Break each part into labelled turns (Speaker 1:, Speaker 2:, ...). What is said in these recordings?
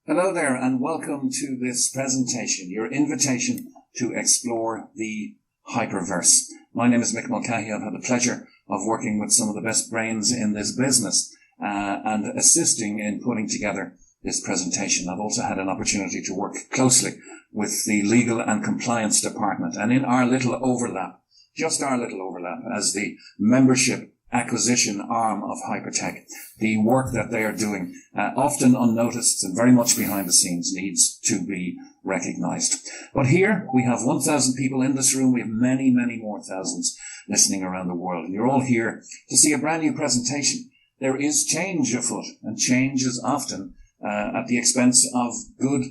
Speaker 1: Hello there and welcome to this presentation, your invitation to explore the Hyperverse. My name is Mick Mulcahy. I've had the pleasure of working with some of the best brains in this business and assisting in putting together this presentation. I've also had an opportunity to work closely with the legal and compliance department, and in our little overlap, just our little overlap as the membership acquisition arm of HyperTech, the work that they are doing, often unnoticed and very much behind the scenes, needs to be recognized. But here we have 1,000 people in this room. We have many, many more thousands listening around the world. And you're all here to see a brand new presentation. There is change afoot, and change is often at the expense of good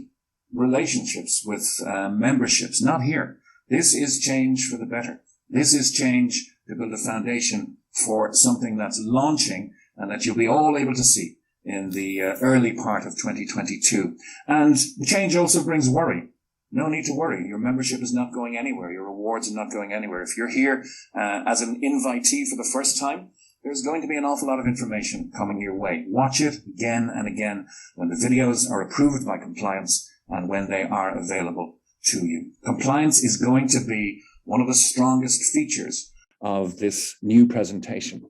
Speaker 1: relationships with memberships. Not here. This is change for the better. This is change to build a foundation for something that's launching and that you'll be all able to see in the early part of 2022. And the change also brings worry. No need to worry. Your membership is not going anywhere. Your rewards are not going anywhere. If you're here as an invitee for the first time, there's going to be an awful lot of information coming your way. Watch it again and again when the videos are approved by compliance and when they are available to you. Compliance is going to be one of the strongest features of this new presentation.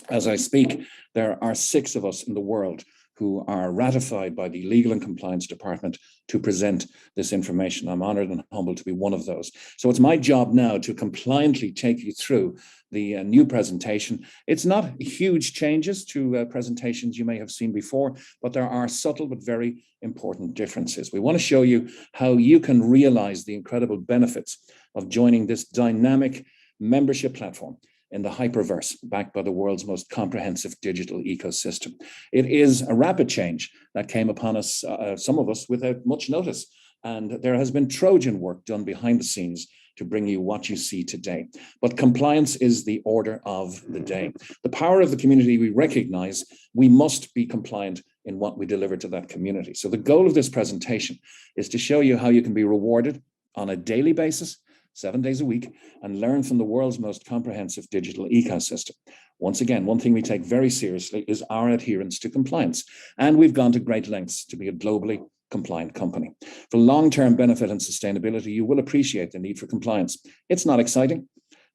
Speaker 1: As I speak, there are 6 of us in the world who are ratified by the Legal and Compliance Department to present this information. I'm honored and humbled to be one of those. So it's my job now to compliantly take you through the new presentation. It's not huge changes to presentations you may have seen before, but there are subtle but very important differences. We want to show you how you can realize the incredible benefits of joining this dynamic membership platform in the Hyperverse, backed by the world's most comprehensive digital ecosystem. It is a rapid change that came upon us, some of us, without much notice. And there has been Trojan work done behind the scenes to bring you what you see today. But compliance is the order of the day. The power of the community we recognize, we must be compliant in what we deliver to that community. So the goal of this presentation is to show you how you can be rewarded on a daily basis, 7 days a week, and learn from the world's most comprehensive digital ecosystem. Once again, one thing we take very seriously is our adherence to compliance, and we've gone to great lengths to be a globally compliant company. For long-term benefit and sustainability, you will appreciate the need for compliance. It's not exciting,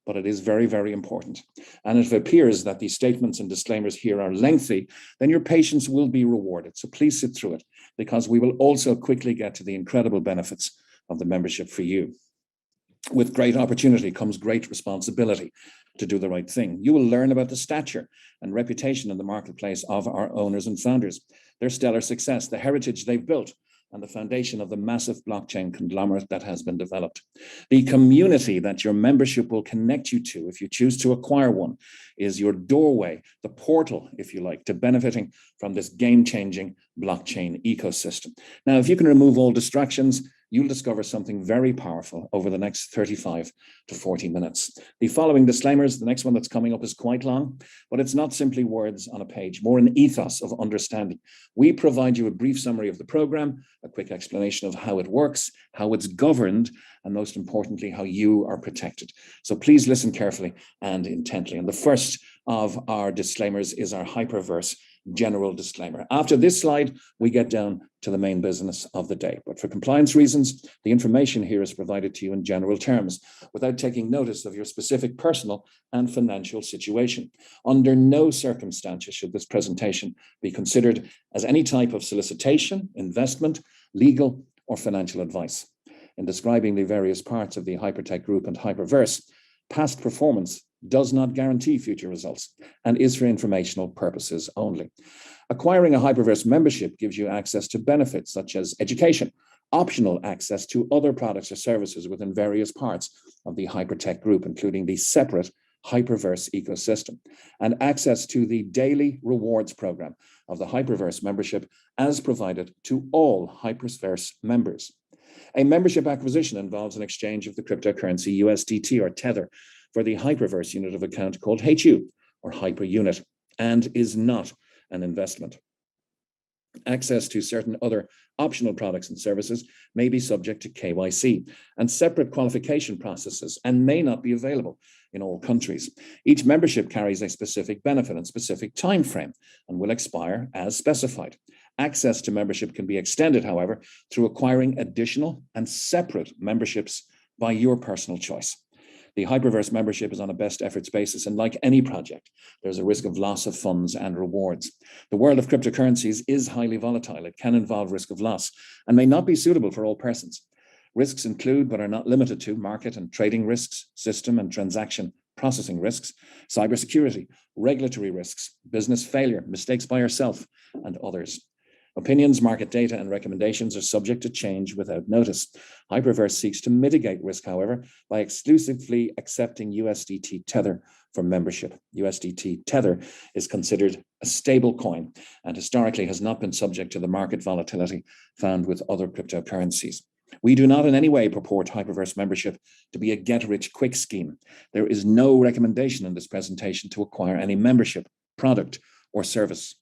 Speaker 1: but it is very, very important. And if it appears that the statements and disclaimers here are lengthy, then your patience will be rewarded. So please sit through it, because we will also quickly get to the incredible benefits of the membership for you. With great opportunity comes great responsibility to do the right thing. You will learn about the stature and reputation in the marketplace of our owners and founders, their stellar success, the heritage they've built, and the foundation of the massive blockchain conglomerate that has been developed. The community that your membership will connect you to, if you choose to acquire one, is your doorway, the portal, if you like, to benefiting from this game-changing blockchain ecosystem. Now, if you can remove all distractions, you'll discover something very powerful over the next 35 to 40 minutes. The following disclaimers, the next one that's coming up is quite long, but it's not simply words on a page, more an ethos of understanding. We provide you a brief summary of the program, a quick explanation of how it works, how it's governed, and most importantly, how you are protected. So please listen carefully and intently. And the first of our disclaimers is our Hyperverse general disclaimer. After this slide, we get down to the main business of the day. But for compliance reasons, the information here is provided to you in general terms, without taking notice of your specific personal and financial situation. Under no circumstances should this presentation be considered as any type of solicitation, investment, legal, or financial advice. In describing the various parts of the HyperTech group and Hyperverse, past performance does not guarantee future results and is for informational purposes only. Acquiring a Hyperverse membership gives you access to benefits such as education, optional access to other products or services within various parts of the HyperTech group, including the separate Hyperverse ecosystem, and access to the daily rewards program of the Hyperverse membership as provided to all Hyperverse members. A membership acquisition involves an exchange of the cryptocurrency USDT or Tether for the Hyperverse unit of account called HU or Hyper Unit, and is not an investment. Access to certain other optional products and services may be subject to KYC and separate qualification processes and may not be available in all countries. Each membership carries a specific benefit and specific time frame and will expire as specified.
Speaker 2: Access to membership can be extended, however, through acquiring additional and separate memberships by your personal choice. The Hyperverse membership is on a best efforts basis, and like any project, there's a risk of loss of funds and rewards. The world of cryptocurrencies is highly volatile. It can involve risk of loss and may not be suitable for all persons. Risks include, but are not limited to, market and trading risks, system and transaction processing risks, cybersecurity, regulatory risks, business failure, mistakes by yourself, and others. Opinions, market data, and recommendations are subject to change without notice. Hyperverse seeks to mitigate risk, however, by exclusively accepting USDT Tether for membership. USDT Tether is considered a stable coin and historically has not been subject to the market volatility found with other cryptocurrencies. We do not in any way purport Hyperverse membership to be a get-rich-quick scheme. There is no recommendation in this presentation to acquire any membership, product, or service.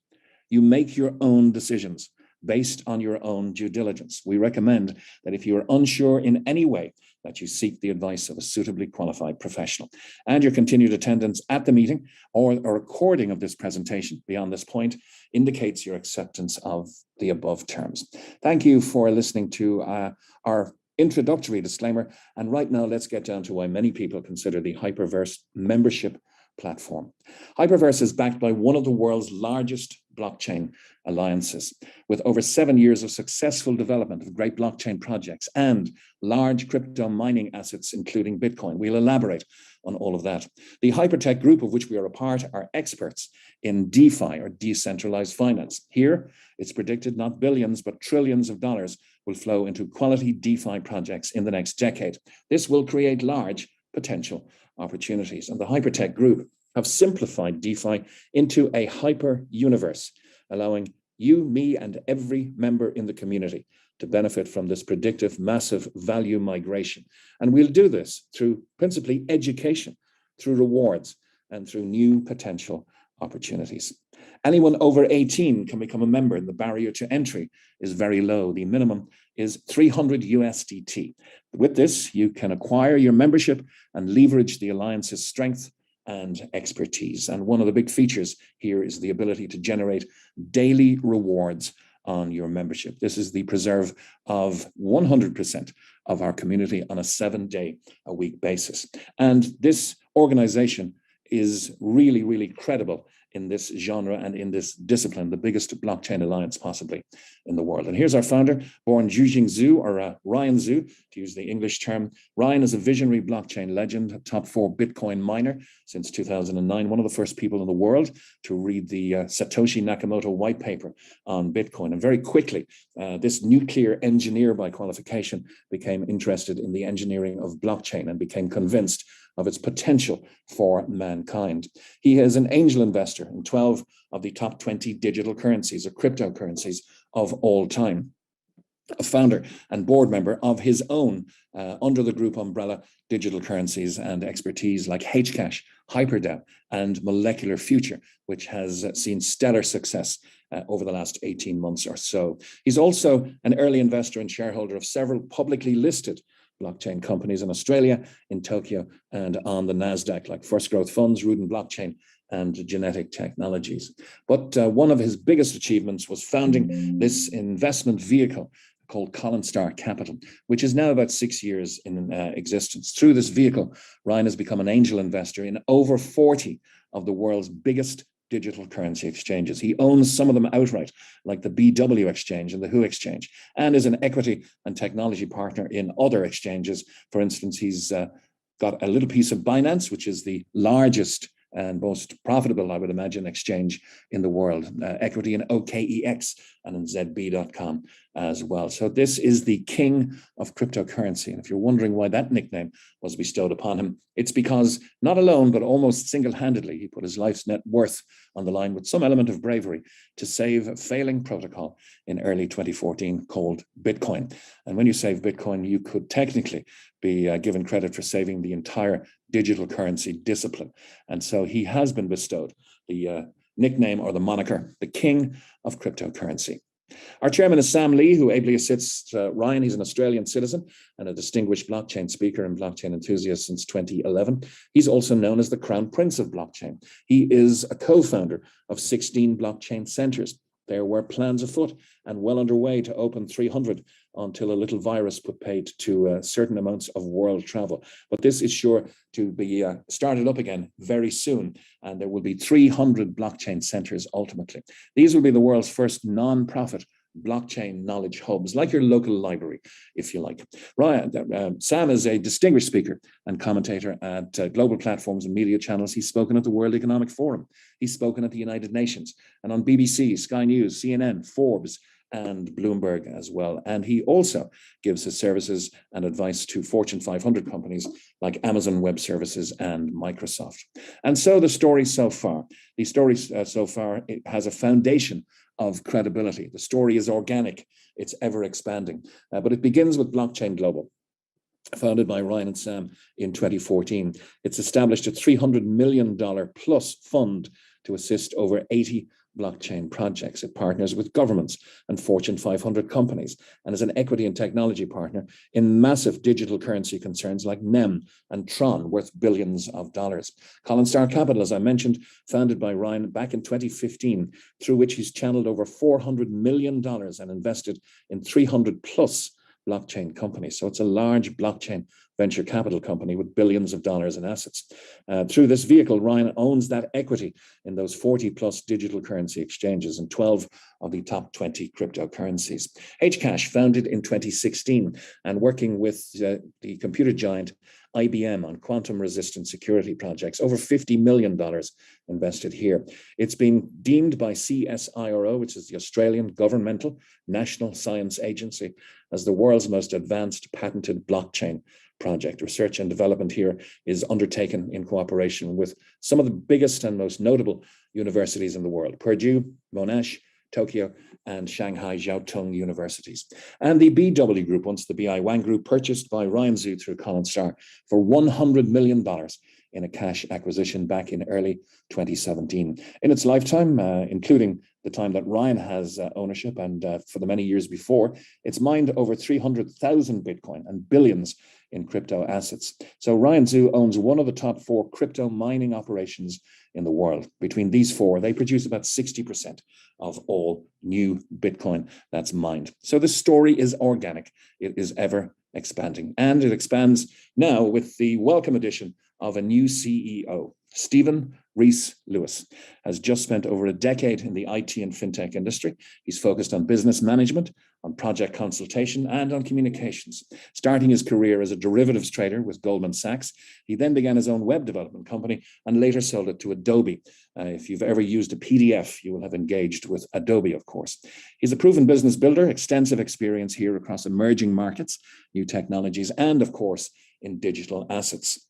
Speaker 2: You make your own decisions based on your own due diligence. We recommend that if you are unsure in any way, that you seek the advice of a suitably qualified professional. And your continued attendance at the meeting or a recording of this presentation beyond this point indicates your acceptance of the above terms. Thank you for listening to our introductory disclaimer. And right now, let's get down to why many people consider the Hyperverse membership platform. Hyperverse is backed by one of the world's largest blockchain alliances, with over 7 years of successful development of great blockchain projects and large crypto mining assets, including Bitcoin. We'll elaborate on all of that. The HyperTech group, of which we are a part, are experts in DeFi, or decentralized finance. Here, it's predicted not billions, but trillions of dollars will flow into quality DeFi projects in the next decade. This will create large potential opportunities. And the HyperTech group have simplified DeFi into a hyper universe, allowing you, me, and every member in the community to benefit from this predictive massive value migration. And we'll do this through principally education, through rewards, and through new potential opportunities. Anyone over 18 can become a member, and the barrier to entry is very low. The minimum is 300 USDT. With this, you can acquire your membership and leverage the alliance's strength and expertise. And one of the big features here is the ability to generate daily rewards on your membership. This is the preserve of 100% of our community on a 7-day-a-week basis. And this organization is really, really credible in this genre and in this discipline, the biggest blockchain alliance possibly in the world. And here's our founder, born Jujing Zhu, or Ryan Zhu, to use the English term. Ryan is a visionary blockchain legend, a top 4 Bitcoin miner since 2009, one of the first people in the world to read the Satoshi Nakamoto white paper on Bitcoin. And very quickly, this nuclear engineer by qualification became interested in the engineering of blockchain and became convinced of its potential for mankind. He is an angel investor in 12 of the top 20 digital currencies or cryptocurrencies of all time. A founder and board member of his own under the group umbrella digital currencies and expertise like Hcash, HyperDrive, and Molecular Future, which has seen stellar success over the last 18 months or so. He's also an early investor and shareholder of several publicly listed blockchain companies in Australia, in Tokyo, and on the NASDAQ, like First Growth Funds, Rudin Blockchain, and Genetic Technologies. But one of his biggest achievements was founding this investment vehicle called Colin Star Capital, which is now about 6 years in existence. Through this vehicle, Ryan has become an angel investor in over 40 of the world's biggest digital currency exchanges. He owns some of them outright, like the BW exchange and the WHO exchange, and is an equity and technology partner in other exchanges. For instance, he's got a little piece of Binance, which is the largest and most profitable, I would imagine, exchange in the world, equity in OKEX and in ZB.com as well. So this is the king of cryptocurrency. And if you're wondering why that nickname was bestowed upon him, it's because not alone, but almost single-handedly, he put his life's net worth on the line with some element of bravery to save a failing protocol in early 2014 called Bitcoin. And when you save Bitcoin, you could technically be given credit for saving the entire digital currency discipline. And so he has been bestowed the nickname or the moniker, the king of cryptocurrency. Our chairman is Sam Lee, who ably assists Ryan. He's an Australian citizen and a distinguished blockchain speaker and blockchain enthusiast since 2011. He's also known as the Crown Prince of Blockchain. He is a co-founder of 16 blockchain centers. There were plans afoot and well underway to open 300 until a little virus put paid to certain amounts of world travel. But this is sure to be started up again very soon, and there will be 300 blockchain centers ultimately. These will be the world's first non-profit blockchain knowledge hubs, like your local library, if you like. Ryan, Sam is a distinguished speaker and commentator at global platforms and media channels. He's spoken at the World Economic Forum. He's spoken at the United Nations and on BBC, Sky News, CNN, Forbes, and Bloomberg as well. And he also gives his services and advice to Fortune 500 companies like Amazon Web Services and Microsoft. And so the story so far, it has a foundation of credibility. The story is organic, it's ever expanding, but it begins with Blockchain Global. Founded by Ryan and Sam in 2014. It's established a $300 million plus fund to assist over 80 blockchain projects. It partners with governments and Fortune 500 companies and is an equity and technology partner in massive digital currency concerns like NEM and Tron, worth billions of dollars. Colin Star Capital, as I mentioned, founded by Ryan back in 2015, through which he's channeled over $400 million and invested in 300 plus blockchain companies. So it's a large blockchain venture capital company with billions of dollars in assets. Through this vehicle, Ryan owns that equity in those 40 plus digital currency exchanges and 12 of the top 20 cryptocurrencies. Hcash, founded in 2016 and working with the computer giant IBM on quantum resistant security projects, over $50 million invested here. It's been deemed by CSIRO, which is the Australian Governmental National Science Agency, as the world's most advanced patented blockchain project. Research and development here is undertaken in cooperation with some of the biggest and most notable universities in the world: Purdue, Monash, Tokyo, and Shanghai Jiao Tong universities. And the BW Group, once the BI Wang Group, purchased by Ryan Zhu through Colin Starr for $100 million in a cash acquisition back in early 2017. In its lifetime, including the time that Ryan has ownership and for the many years before, it's mined over 300,000 Bitcoin and billions in crypto assets. So Ryan Zhu owns one of the top 4 crypto mining operations in the world. Between these 4, they produce about 60% of all new Bitcoin that's mined. So this story is organic. It is ever expanding. And it expands now with the welcome addition of a new CEO. Stephen Rees-Lewis has just spent over a decade in the IT and fintech industry. He's focused on business management, on project consultation, and on communications. Starting his career as a derivatives trader with Goldman Sachs, he then began his own web development company and later sold it to Adobe. If you've ever used a PDF, you will have engaged with Adobe, of course. He's a proven business builder, extensive experience here across emerging markets, new technologies, and of course, in digital assets.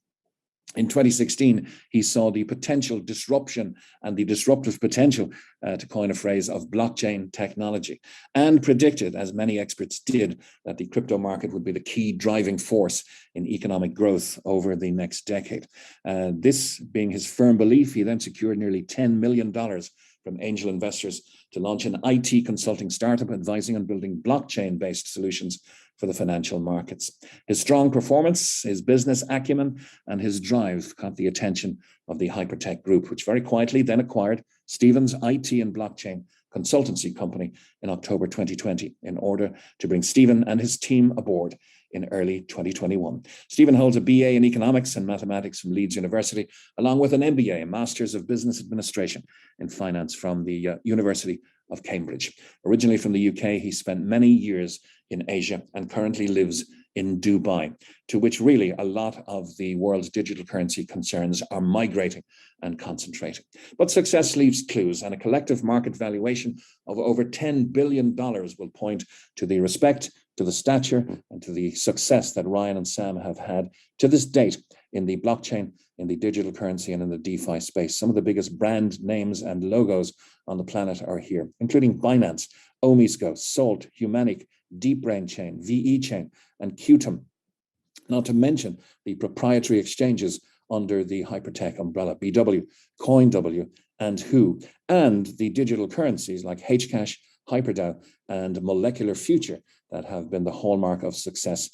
Speaker 2: In 2016, he saw the potential disruption and the disruptive potential, to coin a phrase, of blockchain technology, and predicted, as many experts did, that the crypto market would be the key driving force in economic growth over the next decade. This being his firm belief, he then secured nearly $10 million from angel investors to launch an IT consulting startup advising on building blockchain-based solutions for the financial markets. His strong performance, his business acumen, and his drive caught the attention of the HyperTech group, which very quietly then acquired Stephen's IT and blockchain consultancy company in October 2020 in order to bring Stephen and his team aboard in early 2021. Stephen holds a BA in economics and mathematics from Leeds University, along with an MBA, a Master's of Business Administration in Finance from the University of Cambridge. Originally from the UK, he spent many years in Asia and currently lives in Dubai, to which really a lot of the world's digital currency concerns are migrating and concentrating. But success leaves clues, and a collective market valuation of over $10 billion will point to the respect, to the stature, and to the success that Ryan and Sam have had to this date in the blockchain, in the digital currency, and in the DeFi space. Some of the biggest brand names and logos on the planet are here, including Binance, Omisco, Salt, Humanic, DeepBrain Chain, VE Chain, and Qtum, not to mention the proprietary exchanges under the HyperTech umbrella, BW, CoinW, and Who, and the digital currencies like Hcash, HyperDAO, and molecular future that have been the hallmark of success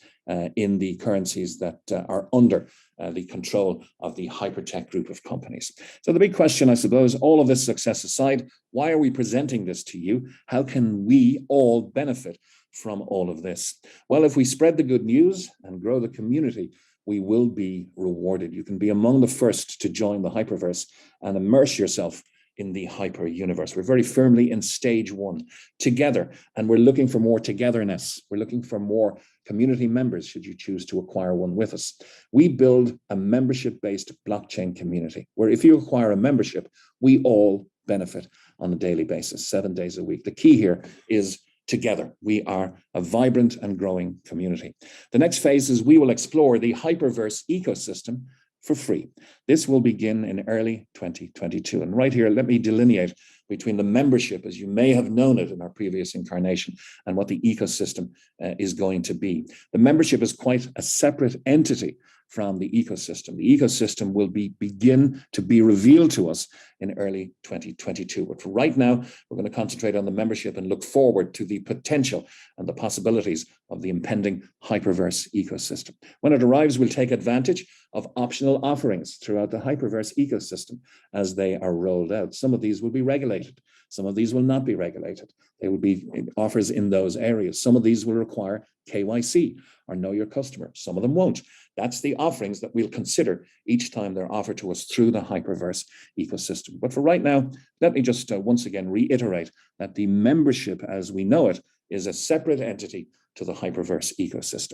Speaker 2: in the currencies that are under the control of the HyperTech group of companies. So the big question, I suppose, all of this success aside, why are we presenting this to you? How can we all benefit from all of this? Well, if we spread the good news and grow the community, we will be rewarded. You can be among the first to join the Hyperverse and immerse yourself in the hyper universe. We're very firmly in stage one together, and we're looking for more togetherness. We're looking for more community members, should you choose to acquire one with us. We build a membership-based blockchain community where if you acquire a membership, we all benefit on a daily basis, 7 days a week. The key here is together. We are a vibrant and growing community. The next phase is we will explore the Hyperverse ecosystem for free. This will begin in early 2022. And right here, let me delineate between the membership, as you may have known it in our previous incarnation, and what the ecosystem is going to be. The membership is quite a separate entity from the ecosystem. The ecosystem will begin to be revealed to us in early 2022. But for right now, we're going to concentrate on the membership and look forward to the potential and the possibilities of the impending Hyperverse ecosystem. When it arrives, we'll take advantage of optional offerings throughout the Hyperverse ecosystem as they are rolled out. Some of these will be regulated. Some of these will not be regulated. They will be offers in those areas. Some of these will require KYC or know your customer. Some of them won't. That's the offerings that we'll consider each time they're offered to us through the Hyperverse ecosystem. But for right now, let me just once again reiterate that the membership as we know it is a separate entity to the Hyperverse ecosystem.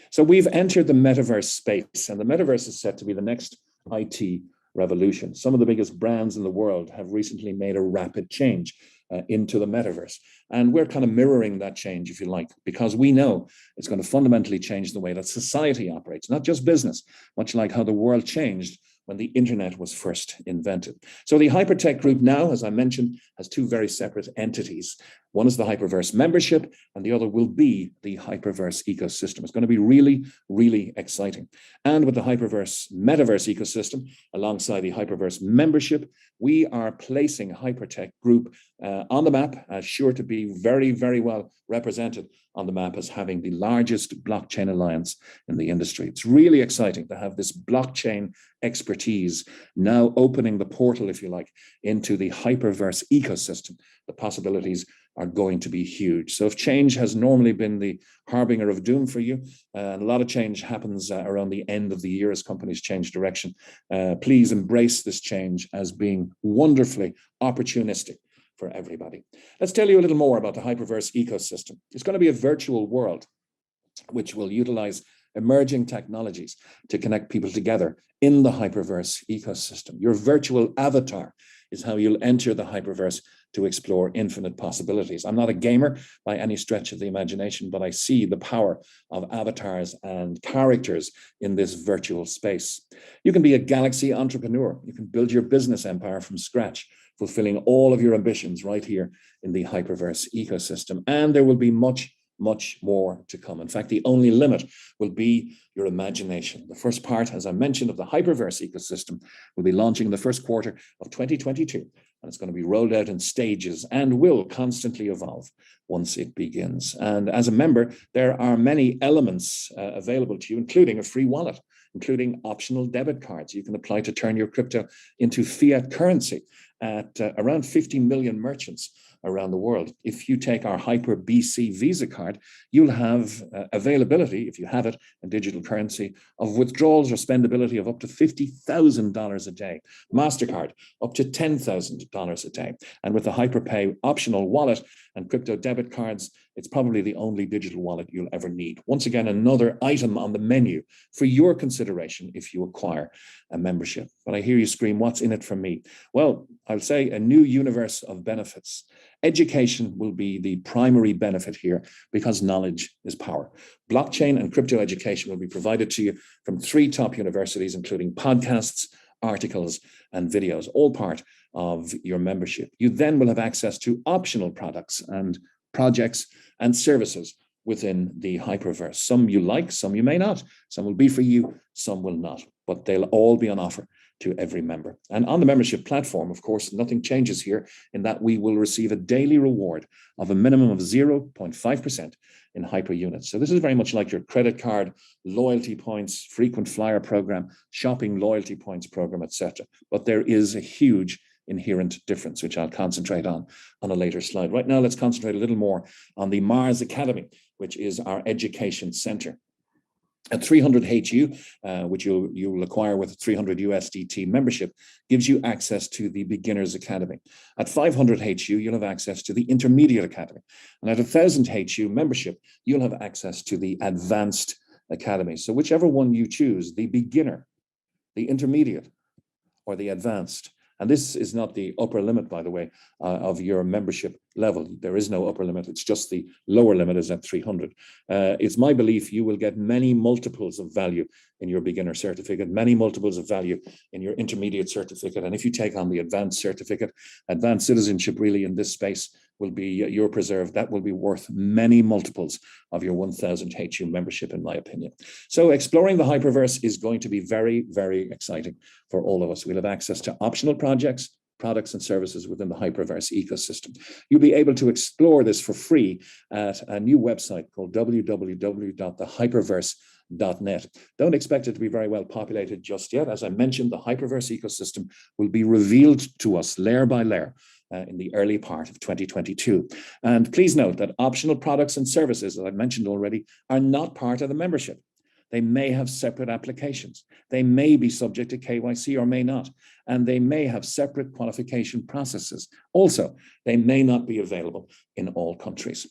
Speaker 2: So we've entered the MetaVerse space, and the MetaVerse is set to be the next IT revolution. Some of the biggest brands in the world have recently made a rapid change into the metaverse. And we're kind of mirroring that change, if you like, because we know it's going to fundamentally change the way that society operates, not just business, much like how the world changed when the internet was first invented. So the HyperTech group now, as I mentioned, has two very separate entities. One is the Hyperverse membership, and the other will be the Hyperverse ecosystem. It's going to be really, really exciting. And with the Hyperverse MetaVerse ecosystem, alongside the Hyperverse membership, we are placing HyperTech group on the map, as sure to be very, very well represented on the map as having the largest blockchain alliance in the industry. It's really exciting to have this blockchain expertise now opening the portal, if you like, into the Hyperverse ecosystem. The possibilities are going to be huge. So if change has normally been the harbinger of doom for you, and a lot of change happens around the end of the year as companies change direction, please embrace this change as being wonderfully opportunistic for everybody. Let's tell you a little more about the Hyperverse ecosystem. It's going to be a virtual world which will utilize emerging technologies to connect people together in the Hyperverse ecosystem. Your virtual avatar is how you'll enter the Hyperverse to explore infinite possibilities. I'm not a gamer by any stretch of the imagination, but I see the power of avatars and characters in this virtual space. You can be a galaxy entrepreneur. You can build your business empire from scratch, fulfilling all of your ambitions right here in the Hyperverse ecosystem. And there will be much more to come. In fact, the only limit will be your imagination. The first part, as I mentioned, of the Hyperverse ecosystem will be launching in the first quarter of 2022. And it's going to be rolled out in stages and will constantly evolve once it begins. And as a member, there are many elements available to you, including a free wallet, including optional debit cards. You can apply to turn your crypto into fiat currency at around 50 million merchants around the world. If you take our Hyper BC Visa card, you'll have availability, if you have it, in digital currency, of withdrawals or spendability of up to $50,000 a day. MasterCard, up to $10,000 a day. And with the HyperPay optional wallet and crypto debit cards, it's probably the only digital wallet you'll ever need. Once again, another item on the menu for your consideration if you acquire a membership. But I hear you scream, what's in it for me? Well, I'll say a new universe of benefits. Education will be the primary benefit here because knowledge is power. Blockchain and crypto education will be provided to you from 3 top universities, including podcasts, articles, and videos, all part of your membership. You then will have access to optional products and projects and services within the Hyperverse. Some you like, some you may not. Some will be for you, some will not, but they'll all be on offer to every member. And on the membership platform, of course, nothing changes here in that we will receive a daily reward of a minimum of 0.5% in hyper units. So this is very much like your credit card, loyalty points, frequent flyer program, shopping loyalty points program, etc. But there is a huge inherent difference, which I'll concentrate on a later slide. Right now, let's concentrate a little more on the Mars Academy, which is our education center. At 300 HU, which you'll acquire with a 300 USDT membership, gives you access to the Beginners Academy. At 500 HU, you'll have access to the Intermediate Academy. And at 1,000 HU membership, you'll have access to the Advanced Academy. So whichever one you choose, the Beginner, the Intermediate, or the Advanced. And this is not the upper limit, by the way, of your membership level. There is no upper limit. It's just the lower limit is at 300. It's my belief you will get many multiples of value in your beginner certificate, many multiples of value in your intermediate certificate. And if you take on the advanced certificate, advanced citizenship really in this space will be your preserve. That will be worth many multiples of your 1,000 HU membership, in my opinion. So exploring the Hyperverse is going to be very, very exciting for all of us. We'll have access to optional projects, products and services within the Hyperverse ecosystem. You'll be able to explore this for free at a new website called www.thehyperverse.net. Don't expect it to be very well populated just yet. As I mentioned, the Hyperverse ecosystem will be revealed to us layer by layer in the early part of 2022. And please note that optional products and services, as I've mentioned already, are not part of the membership. They may have separate applications. They may be subject to KYC or may not. And they may have separate qualification processes. Also, they may not be available in all countries.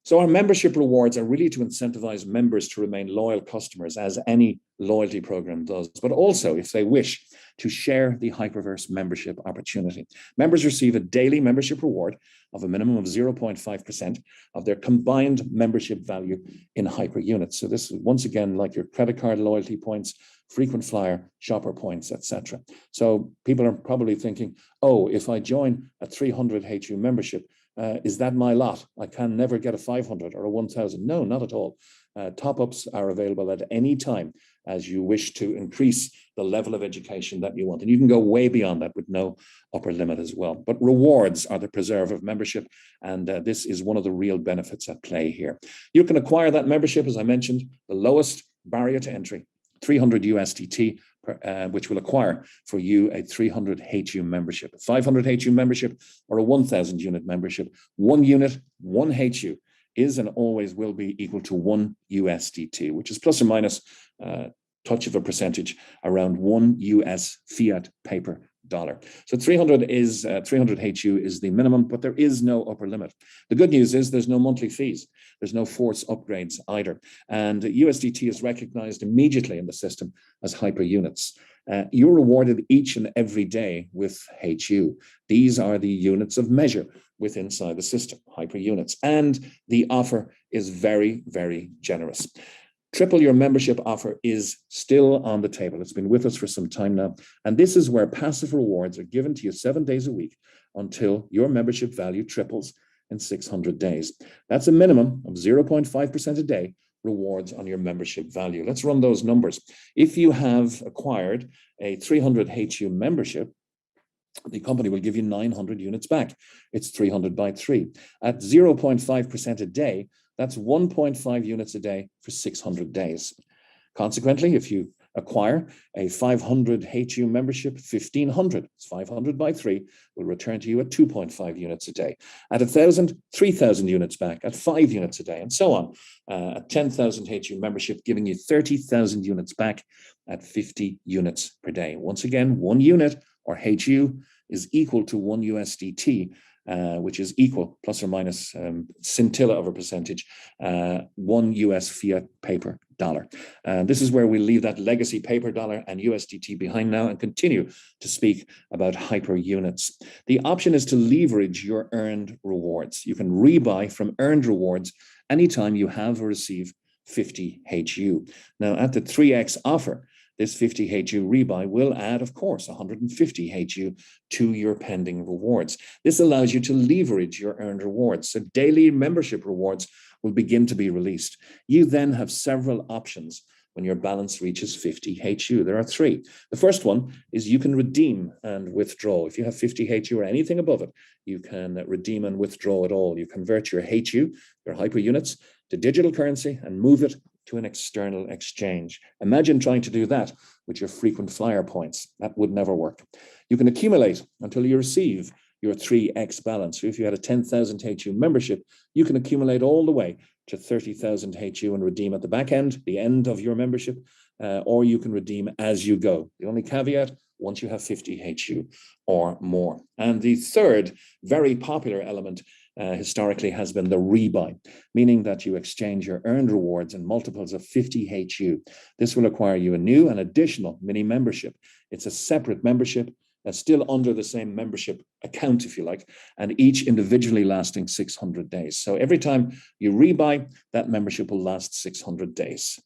Speaker 2: So our membership rewards are really to incentivize members to remain loyal customers, as any loyalty program does, but also, if they wish, to share the Hyperverse membership opportunity. Members receive a daily membership reward of a minimum of 0.5% of their combined membership value in hyper units. So this is once again like your credit card loyalty points, frequent flyer, shopper points, etc. So people are probably thinking, oh, if I join a 300 HU membership, is that my lot? I can never get a 500 or a 1,000. No, not at all. Top-ups are available at any time as you wish to increase the level of education that you want. And you can go way beyond that with no upper limit as well. But rewards are the preserve of membership. And this is one of the real benefits at play here. You can acquire that membership, as I mentioned, the lowest barrier to entry, 300 USDT, which will acquire for you a 300 HU membership, a 500 HU membership, or a 1,000 unit membership. 1 unit, 1 HU is and always will be equal to 1 USDT, which is plus or minus touch of a percentage around 1 US fiat paper dollar. So 300 HU is the minimum, but there is no upper limit. The good news is there's no monthly fees. There's no force upgrades either. And USDT is recognized immediately in the system as hyper units. You're rewarded each and every day with HU. These are the units of measure within inside the system, hyper units. And the offer is very, very generous. Triple your membership offer is still on the table. It's been with us for some time now. And this is where passive rewards are given to you 7 days a week until your membership value triples in 600 days. That's a minimum of 0.5% a day rewards on your membership value. Let's run those numbers. If you have acquired a 300 HU membership, the company will give you 900 units back. It's 300 by 3. At 0.5% a day, that's 1.5 units a day for 600 days. Consequently, if you acquire a 500 HU membership, 1,500, it's 500 by 3, will return to you at 2.5 units a day. At 1,000, 3,000 units back, at 5 units a day, and so on. At 10,000 HU membership, giving you 30,000 units back at 50 units per day. Once again, 1 unit or HU is equal to 1 USDT, which is equal, plus or minus scintilla of a percentage, 1 US fiat paper dollar. This is where we leave that legacy paper dollar and USDT behind now and continue to speak about hyper units. The option is to leverage your earned rewards. You can rebuy from earned rewards anytime you have or receive 50 HU. Now, at the 3x offer, this 50 HU rebuy will add, of course, 150 HU to your pending rewards. This allows you to leverage your earned rewards. So daily membership rewards will begin to be released. You then have several options when your balance reaches 50 HU. There are three. The first one is you can redeem and withdraw. If you have 50 HU or anything above it, you can redeem and withdraw it all. You convert your HU, your hyper units, to digital currency and move it to an external exchange. Imagine trying to do that with your frequent flyer points. That would never work. You can accumulate until you receive your 3x balance. So if you had a 10,000 HU membership, you can accumulate all the way to 30,000 HU and redeem at the back end, the end of your membership, or you can redeem as you go. The only caveat, once you have 50 HU or more. And the third very popular element historically has been the rebuy, meaning that you exchange your earned rewards in multiples of 50 HU. This will acquire you a new and additional mini membership. It's a separate membership still under the same membership account, if you like, and each individually lasting 600 days. So every time you rebuy, that membership will last 600 days.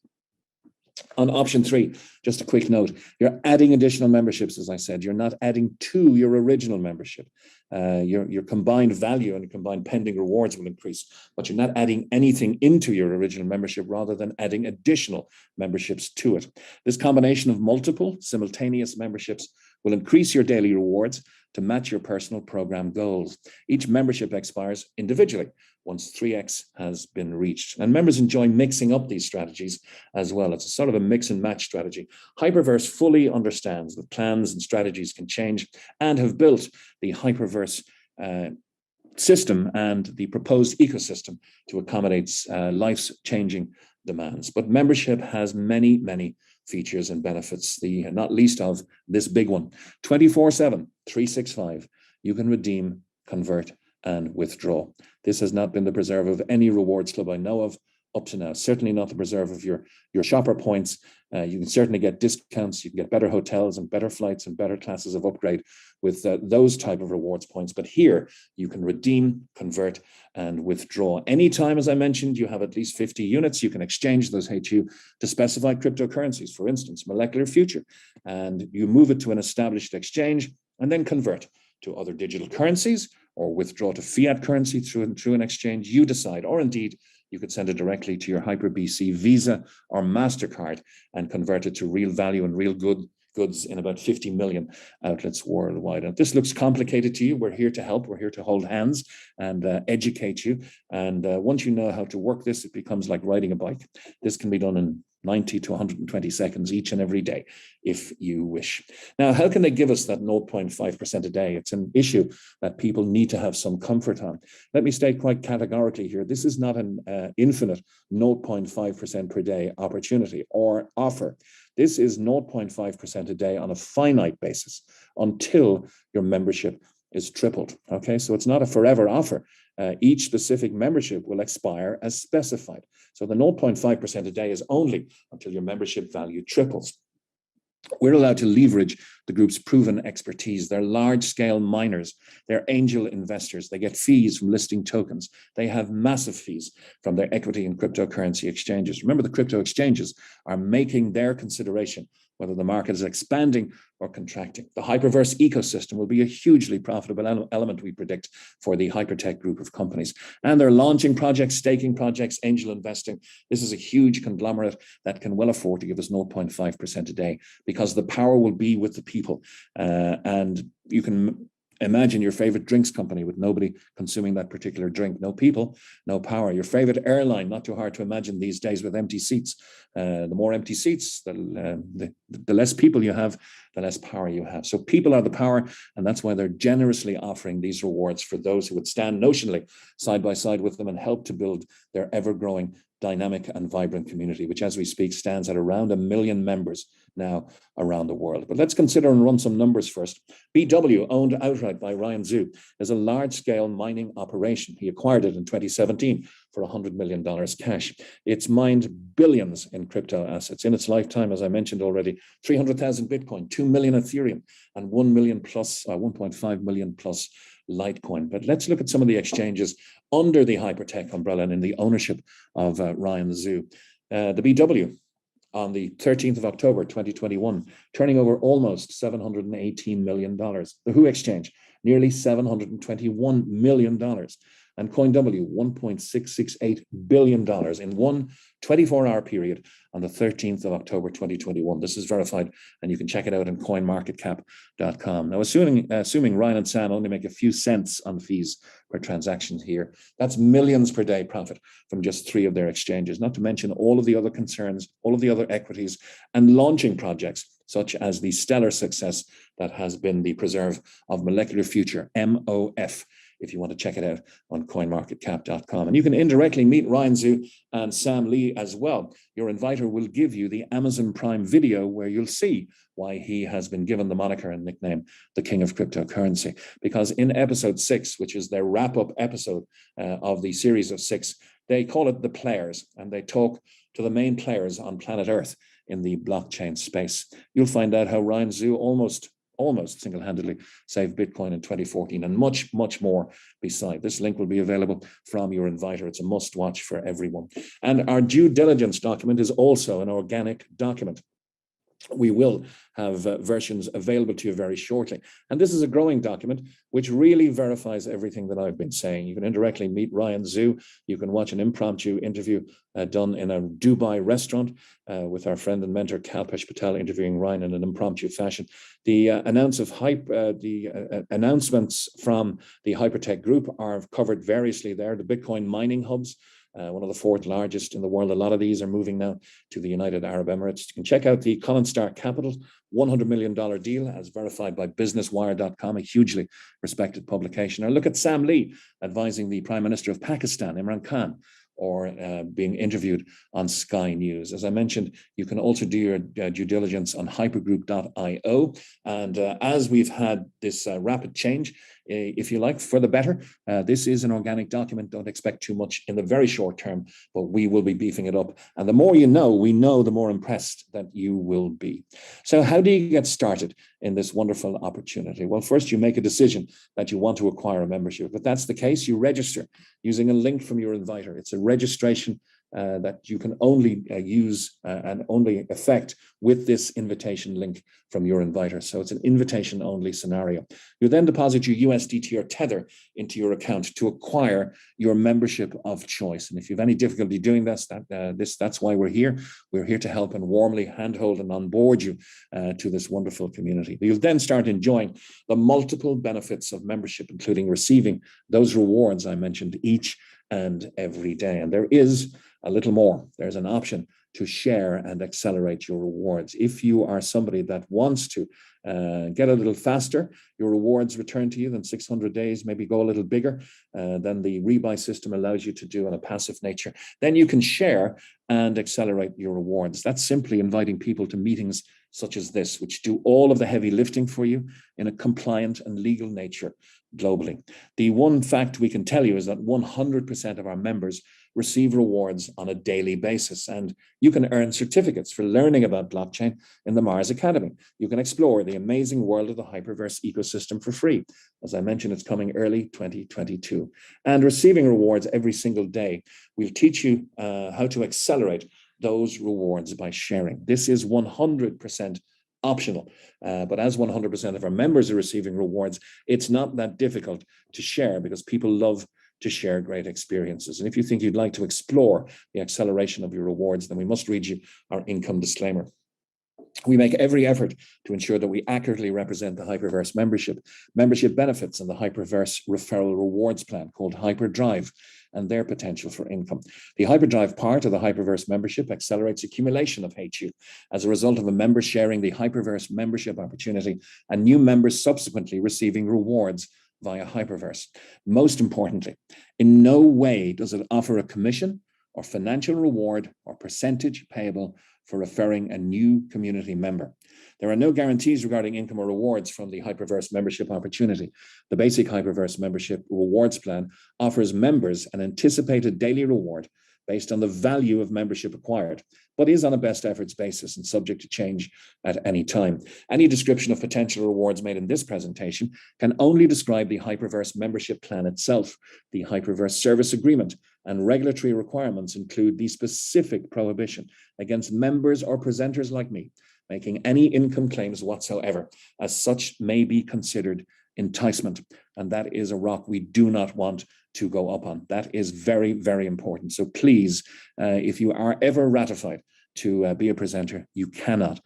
Speaker 2: On option 3, just a quick note, you're adding additional memberships, as I said. You're not adding to your original membership. Your combined value and your combined pending rewards will increase, but you're not adding anything into your original membership rather than adding additional memberships to it. This combination of multiple simultaneous memberships will increase your daily rewards to match your personal program goals. Each membership expires individually once 3x has been reached. And members enjoy mixing up these strategies as well. It's a sort of a mix and match strategy. Hyperverse fully understands that plans and strategies can change and have built the Hyperverse system and the proposed ecosystem to accommodate life's changing demands. But membership has many, many features and benefits, the not least of this big one. 24/7, 365, you can redeem, convert, and withdraw. This has not been the preserve of any rewards club I know of up to now, certainly not the preserve of your shopper points. You can certainly get discounts, you can get better hotels and better flights and better classes of upgrade with those type of rewards points. But here you can redeem, convert, and withdraw. Anytime, as I mentioned, you have at least 50 units, you can exchange those HU to specified cryptocurrencies, for instance, Molecular Future, and you move it to an established exchange and then convert to other digital currencies or withdraw to fiat currency through an exchange you decide, or indeed, you could send it directly to your HyperBC Visa or MasterCard and convert it to real value and real goods in about 50 million outlets worldwide. And if this looks complicated to you, we're here to help. We're here to hold hands and educate you. And once you know how to work this, it becomes like riding a bike. This can be done in 90 to 120 seconds each and every day, if you wish. Now, how can they give us that 0.5% a day? It's an issue that people need to have some comfort on. Let me state quite categorically here, this is not an infinite 0.5% per day opportunity or offer. This is 0.5% a day on a finite basis until your membership is tripled. Okay, so it's not a forever offer. Each specific membership will expire as specified. So the 0.5% a day is only until your membership value triples. We're allowed to leverage the group's proven expertise. They're large-scale miners. They're angel investors. They get fees from listing tokens. They have massive fees from their equity and cryptocurrency exchanges. Remember, the crypto exchanges are making their consideration whether the market is expanding or contracting. The Hyperverse ecosystem will be a hugely profitable element, we predict, for the HyperTech group of companies. And they're launching projects, staking projects, angel investing. This is a huge conglomerate that can well afford to give us 0.5% a day because the power will be with the people. And you can imagine your favorite drinks company with nobody consuming that particular drink. No people, no power. Your favorite airline, not too hard to imagine these days with empty seats. The more empty seats, the less people you have, the less power you have. So people are the power, and that's why they're generously offering these rewards for those who would stand notionally side by side with them and help to build their ever-growing, dynamic and vibrant community, which as we speak stands at around 1 million members now around the world. But let's consider and run some numbers first. BW, owned outright by Ryan Zhu, is a large-scale mining operation. He acquired it in 2017 for $100 million cash. It's mined billions in crypto assets. In its lifetime, as I mentioned already, 300,000 Bitcoin, 2 million Ethereum, and 1 million plus, 1.5 million plus Litecoin. But let's look at some of the exchanges under the HyperTech umbrella and in the ownership of Ryan Zhu. The BW, on the 13th of October, 2021, turning over almost $718 million. The Who Exchange, nearly $721 million. and CoinW $1.668 billion in one 24-hour period on the 13th of October 2021. This is verified, and you can check it out on coinmarketcap.com. Now, assuming Ryan and Sam only make a few cents on fees per transaction here, that's millions per day profit from just 3 of their exchanges, not to mention all of the other concerns, all of the other equities and launching projects, such as the stellar success that has been the Preserve of Molecular Future, MOF, if you want to check it out on coinmarketcap.com. And you can indirectly meet Ryan Zhu and Sam Lee as well. Your inviter will give you the Amazon Prime video where you'll see why he has been given the moniker and nickname the King of Cryptocurrency. Because in episode 6, which is their wrap-up episode of the series of 6, they call it The Players, and they talk to the main players on planet Earth in the blockchain space. You'll find out how Ryan Zhu almost single-handedly saved Bitcoin in 2014 and much, much more beside. This link will be available from your inviter. It's a must-watch for everyone. And our due diligence document is also an organic document. We will have versions available to you very shortly. And this is a growing document which really verifies everything that I've been saying. You can indirectly meet Ryan Zhu. You can watch an impromptu interview done in a Dubai restaurant with our friend and mentor Kalpesh Patel interviewing Ryan in an impromptu fashion. The announcements from the HyperTech group are covered variously there. The Bitcoin mining hubs, one of the 4th largest in the world. A lot of these are moving now to the United Arab Emirates. You can check out the Colin Star Capital $100 million deal as verified by businesswire.com, a hugely respected publication. Or look at Sam Lee advising the Prime Minister of Pakistan, Imran Khan, or being interviewed on Sky News. As I mentioned, you can also do your due diligence on hypergroup.io. And as we've had this rapid change, if you like, for the better, this is an organic document. Don't expect too much in the very short term, but we will be beefing it up. And the more you know, we know, the more impressed that you will be. So how do you get started in this wonderful opportunity? Well, first you make a decision that you want to acquire a membership. If that's the case, you register using a link from your inviter. It's a registration that you can only use and only effect with this invitation link from your inviter. So it's an invitation only scenario. You then deposit your USDT or Tether into your account to acquire your membership of choice. And if you have any difficulty doing this, that's why we're here. We're here to help and warmly handhold and onboard you to this wonderful community. You'll then start enjoying the multiple benefits of membership, including receiving those rewards I mentioned each and every day. And there is a little more. There's an option to share and accelerate your rewards. If you are somebody that wants to get a little faster, your rewards return to you than 600 days, maybe go a little bigger than the rebuy system allows you to do on a passive nature, then you can share and accelerate your rewards. That's simply inviting people to meetings such as this, which do all of the heavy lifting for you in a compliant and legal nature globally. The one fact we can tell you is that 100% of our members receive rewards on a daily basis, and you can earn certificates for learning about blockchain in the Mars Academy. You can explore the amazing world of the Hyperverse ecosystem for free. As I mentioned, it's coming early 2022. And receiving rewards every single day. We'll teach you how to accelerate those rewards by sharing. This is 100% optional, but as 100% of our members are receiving rewards, it's not that difficult to share because people love to share great experiences. And if you think you'd like to explore the acceleration of your rewards, then we must read you our income disclaimer. We make every effort to ensure that we accurately represent the Hyperverse membership benefits, and the Hyperverse referral rewards plan called HyperDrive and their potential for income. The HyperDrive part of the Hyperverse membership accelerates accumulation of HU as a result of a member sharing the Hyperverse membership opportunity and new members subsequently receiving rewards via Hyperverse. Most importantly, in no way does it offer a commission or financial reward or percentage payable for referring a new community member. There are no guarantees regarding income or rewards from the Hyperverse membership opportunity. The basic Hyperverse membership rewards plan offers members an anticipated daily reward based on the value of membership acquired, but is on a best efforts basis and subject to change at any time. Any description of potential rewards made in this presentation can only describe the Hyperverse membership plan itself. The Hyperverse service agreement and regulatory requirements include the specific prohibition against members or presenters like me making any income claims whatsoever, as such may be considered enticement. And that is a rock we do not want to go up on. That is very, very important. So please, if you are ever ratified to be a presenter, you cannot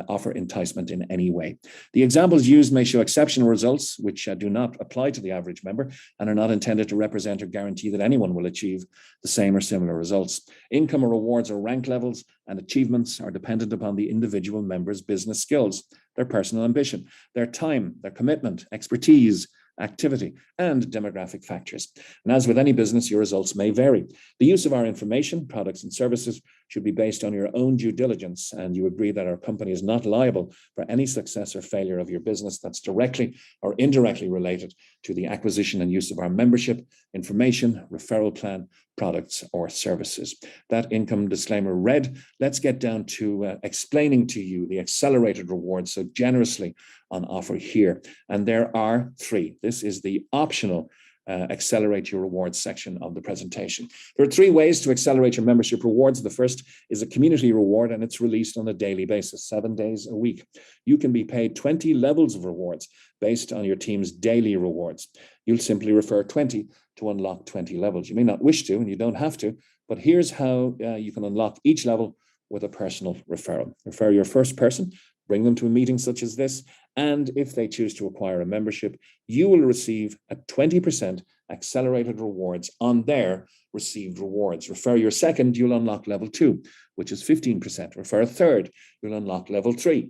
Speaker 2: offer enticement in any way. The examples used may show exceptional results, which do not apply to the average member and are not intended to represent or guarantee that anyone will achieve the same or similar results. Income or rewards or rank levels and achievements are dependent upon the individual member's business skills, their personal ambition, their time, their commitment, expertise, activity, and demographic factors. And as with any business, your results may vary. The use of our information, products, and services should be based on your own due diligence, and you agree that our company is not liable for any success or failure of your business that's directly or indirectly related to the acquisition and use of our membership, information, referral plan, products, or services. That income disclaimer read, let's get down to explaining to you the accelerated rewards so generously on offer here. And there are three. This is the optional accelerate your rewards section of the presentation. There are three ways to accelerate your membership rewards. The first is a community reward, and it's released on a daily basis, 7 days a week. You can be paid 20 levels of rewards based on your team's daily rewards. You'll simply refer 20 to unlock 20 levels. You may not wish to, and you don't have to, but here's how you can unlock each level with a personal referral. Refer your first person, bring them to a meeting such as this, and if they choose to acquire a membership, you will receive a 20% accelerated rewards on their received rewards. Refer your second, you'll unlock level 2, which is 15%. Refer a third, you'll unlock level 3.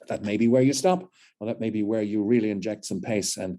Speaker 2: That may be where you stop, or that may be where you really inject some pace and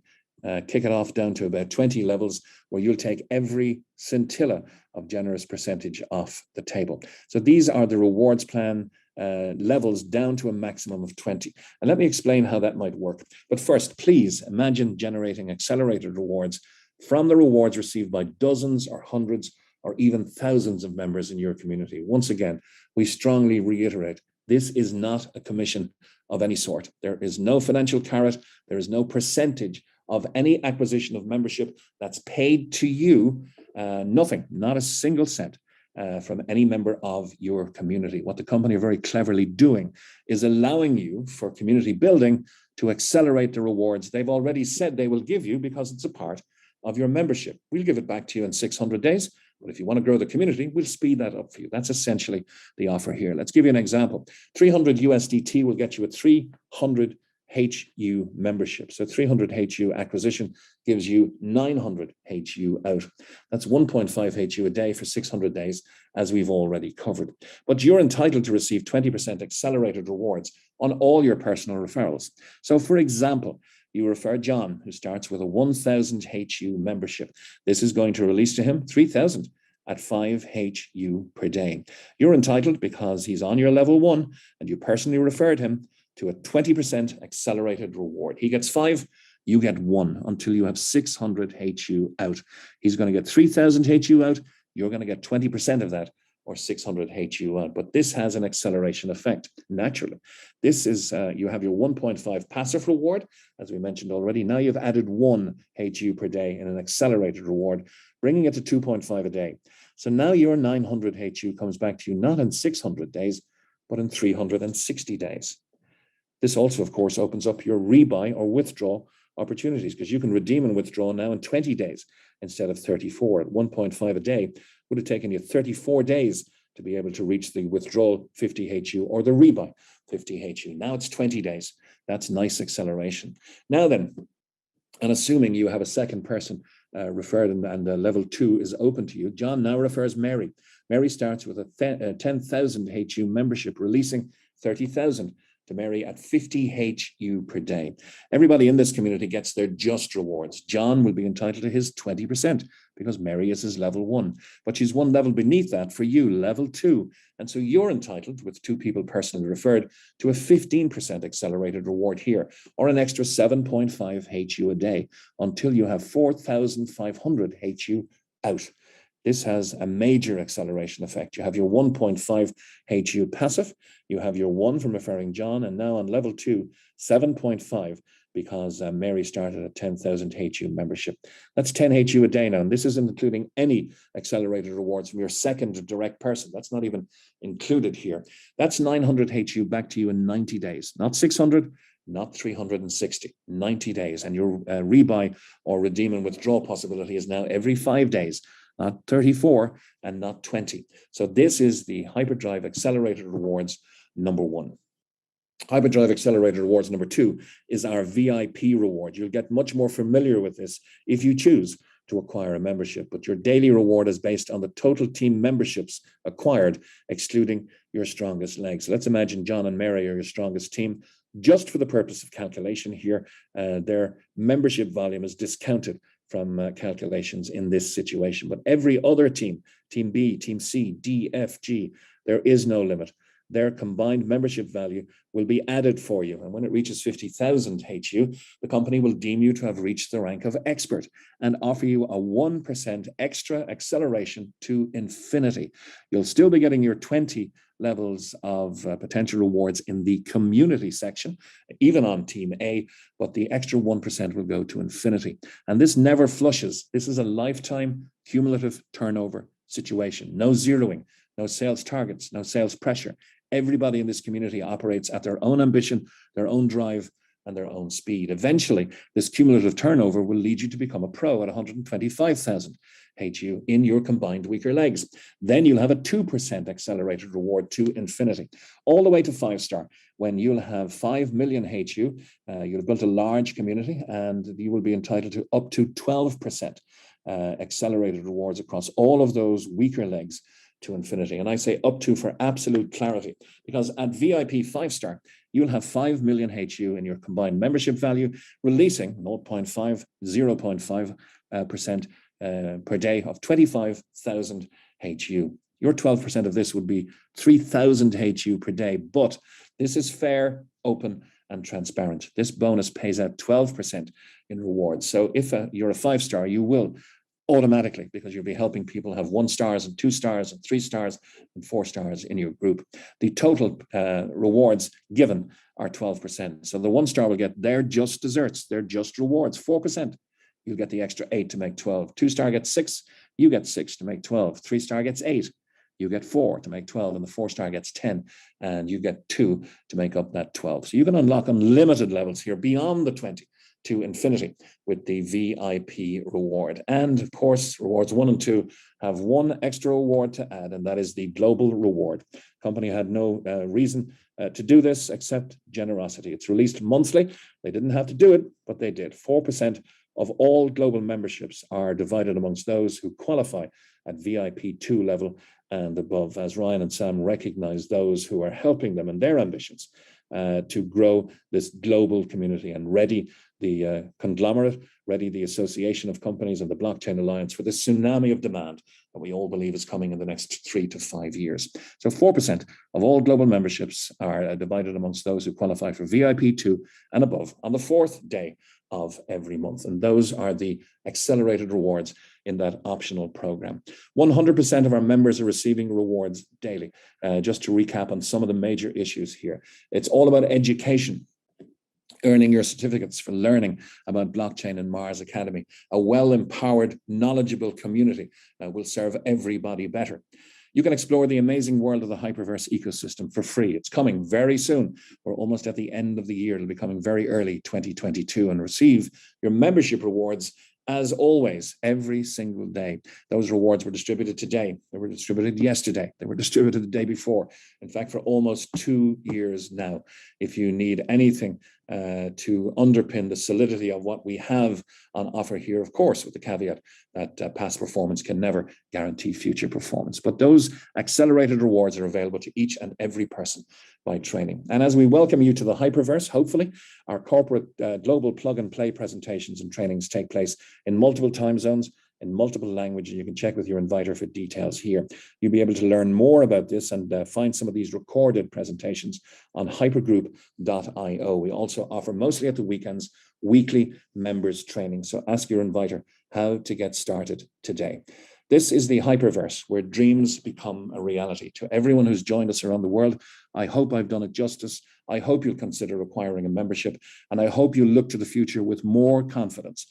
Speaker 2: kick it off down to about 20 levels, where you'll take every scintilla of generous percentage off the table. So these are the rewards plan levels down to a maximum of 20. And let me explain how that might work. But first, please imagine generating accelerated rewards from the rewards received by dozens or hundreds or even thousands of members in your community. Once again, we strongly reiterate, this is not a commission of any sort. There is no financial carrot. There is no percentage of any acquisition of membership that's paid to you, nothing, not a single cent. From any member of your community. What the company are very cleverly doing is allowing you, for community building, to accelerate the rewards they've already said they will give you because it's a part of your membership. We'll give it back to you in 600 days, but if you want to grow the community, we'll speed that up for you. That's essentially the offer here. Let's give you an example. 300 USDT will get you a 300 HU membership. So 300 HU acquisition gives you 900 HU out. That's 1.5 HU a day for 600 days, as we've already covered. But you're entitled to receive 20% accelerated rewards on all your personal referrals. So for example, you refer John, who starts with a 1,000 HU membership. This is going to release to him 3,000 at 5 HU per day. You're entitled, because he's on your level 1 and you personally referred him, to a 20% accelerated reward. He gets 5, you get 1 until you have 600 HU out. He's going to get 3,000 HU out. You're going to get 20% of that, or 600 HU out. But this has an acceleration effect, naturally. This is, you have your 1.5 passive reward, as we mentioned already. Now you've added 1 HU per day in an accelerated reward, bringing it to 2.5 a day. So now your 900 HU comes back to you not in 600 days, but in 360 days. This also, of course, opens up your rebuy or withdraw opportunities, because you can redeem and withdraw now in 20 days instead of 34. At 1.5 a day would have taken you 34 days to be able to reach the withdrawal 50 HU or the rebuy 50 HU. Now it's 20 days. That's nice acceleration. Now then, and assuming you have a second person referred and level 2 is open to you, John now refers Mary. Mary starts with a 10,000 HU membership, releasing 30,000 to Mary at 50 HU per day. Everybody in this community gets their just rewards. John will be entitled to his 20% because Mary is his level 1, but she's one level beneath that for you, level 2. And so you're entitled, with 2 people personally referred, to a 15% accelerated reward here, or an extra 7.5 HU a day until you have 4,500 HU out. This has a major acceleration effect. You have your 1.5 HU passive, you have your 1 from referring John, and now on level 2, 7.5, because Mary started at 10,000 HU membership. That's 10 HU a day now, and this isn't including any accelerated rewards from your second direct person. That's not even included here. That's 900 HU back to you in 90 days, not 600, not 360, 90 days. And your rebuy or redeem and withdraw possibility is now every 5 days, not 34 and not 20. So this is the HyperDrive Accelerated Rewards number 1. HyperDrive Accelerated Rewards number 2 is our VIP reward. You'll get much more familiar with this if you choose to acquire a membership, but your daily reward is based on the total team memberships acquired, excluding your strongest legs. So let's imagine John and Mary are your strongest team. Just for the purpose of calculation here, their membership volume is discounted from calculations in this situation. But every other team, Team B, Team C, D, F, G, there is no limit. Their combined membership value will be added for you. And when it reaches 50,000 HU, the company will deem you to have reached the rank of expert and offer you a 1% extra acceleration to infinity. You'll still be getting your 20 levels of potential rewards in the community section, even on Team A, but the extra 1% will go to infinity. And this never flushes. This is a lifetime cumulative turnover situation. No zeroing, no sales targets, no sales pressure. Everybody in this community operates at their own ambition, their own drive, and their own speed. Eventually, this cumulative turnover will lead you to become a pro at 125,000 HU in your combined weaker legs. Then you'll have a 2% accelerated reward to infinity, all the way to 5-star, when you'll have 5 million HU. You'll have built a large community, and you will be entitled to up to 12% accelerated rewards across all of those weaker legs to infinity. And I say up to for absolute clarity, because at VIP 5-star, you'll have 5 million HU in your combined membership value, releasing 0.5% per day of 25,000 HU. Your 12% of this would be 3,000 HU per day, but this is fair, open, and transparent. This bonus pays out 12% in rewards. So if you're a 5-star, you will automatically, because you'll be helping people have 1 stars and 2 stars and 3 stars and 4 stars in your group. The total rewards given are 12%. So the 1-star will get their just desserts, their just rewards, 4%. You'll get the extra 8 to make 12. 2-star gets 6, you get 6 to make 12. 3-star gets 8, you get 4 to make 12, and the 4-star gets 10, and you get 2 to make up that 12. So you can unlock unlimited levels here beyond the 20 to infinity with the VIP reward. And of course, rewards 1 and 2 have 1 extra reward to add, and that is the global reward. Company had no reason to do this except generosity. It's released monthly. They didn't have to do it, but they did. 4% of all global memberships are divided amongst those who qualify at VIP 2 level and above, as Ryan and Sam recognize those who are helping them in their ambitions to grow this global community and ready the conglomerate, ready the association of companies and the blockchain alliance for the tsunami of demand that we all believe is coming in the next 3 to 5 years. So 4% of all global memberships are divided amongst those who qualify for VIP 2 and above on the 4th day of every month. And those are the accelerated rewards in that optional program. 100% of our members are receiving rewards daily. Just to recap on some of the major issues here. It's all about education, earning your certificates for learning about blockchain and Mars Academy. A well-empowered, knowledgeable community will serve everybody better. You can explore the amazing world of the Hyperverse ecosystem for free. It's coming very soon. We're almost at the end of the year. It'll be coming very early 2022, and receive your membership rewards as always, every single day. Those rewards were distributed today. They were distributed yesterday. They were distributed the day before. In fact, for almost 2 years now. If you need anything to underpin the solidity of what we have on offer here, of course, with the caveat that past performance can never guarantee future performance. But those accelerated rewards are available to each and every person by training. And as we welcome you to the Hyperverse, hopefully, our corporate global plug and play presentations and trainings take place in multiple time zones, in multiple languages. You can check with your inviter for details here. You'll be able to learn more about this and find some of these recorded presentations on hypergroup.io. We also offer, mostly at the weekends, weekly members training. So ask your inviter how to get started today. This is the Hyperverse, where dreams become a reality. To everyone who's joined us around the world, I hope I've done it justice. I hope you'll consider acquiring a membership, and I hope you'll look to the future with more confidence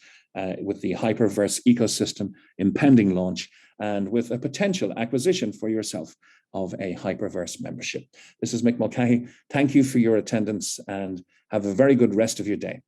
Speaker 2: with the Hyperverse ecosystem impending launch and with a potential acquisition for yourself of a Hyperverse membership. This is Mick Mulcahy. Thank you for your attendance and have a very good rest of your day.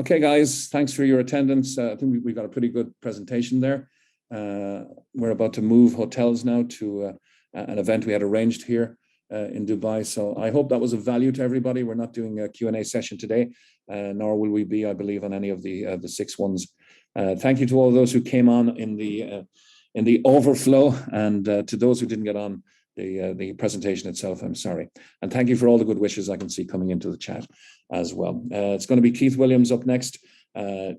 Speaker 2: Okay, guys, thanks for your attendance. I think we got a pretty good presentation there. We're about to move hotels now to an event we had arranged here in Dubai. So I hope that was of value to everybody. We're not doing a Q&A session today, nor will we be, I believe, on any of the 6 ones. Thank you to all those who came on in the overflow, and to those who didn't get on the presentation itself, I'm sorry. And thank you for all the good wishes I can see coming into the chat as well. It's going to be Keith Williams up next.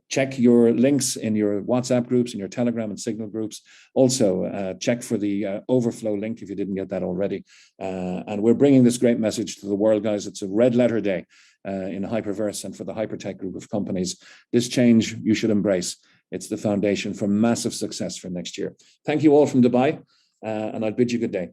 Speaker 2: Check your links in your WhatsApp groups, in your Telegram and Signal groups. Also, check for the overflow link if you didn't get that already. And we're bringing this great message to the world, guys. It's a red letter day in Hyperverse and for the HyperTech group of companies. This change you should embrace. It's the foundation for massive success for next year. Thank you all from Dubai, and I'll bid you good day.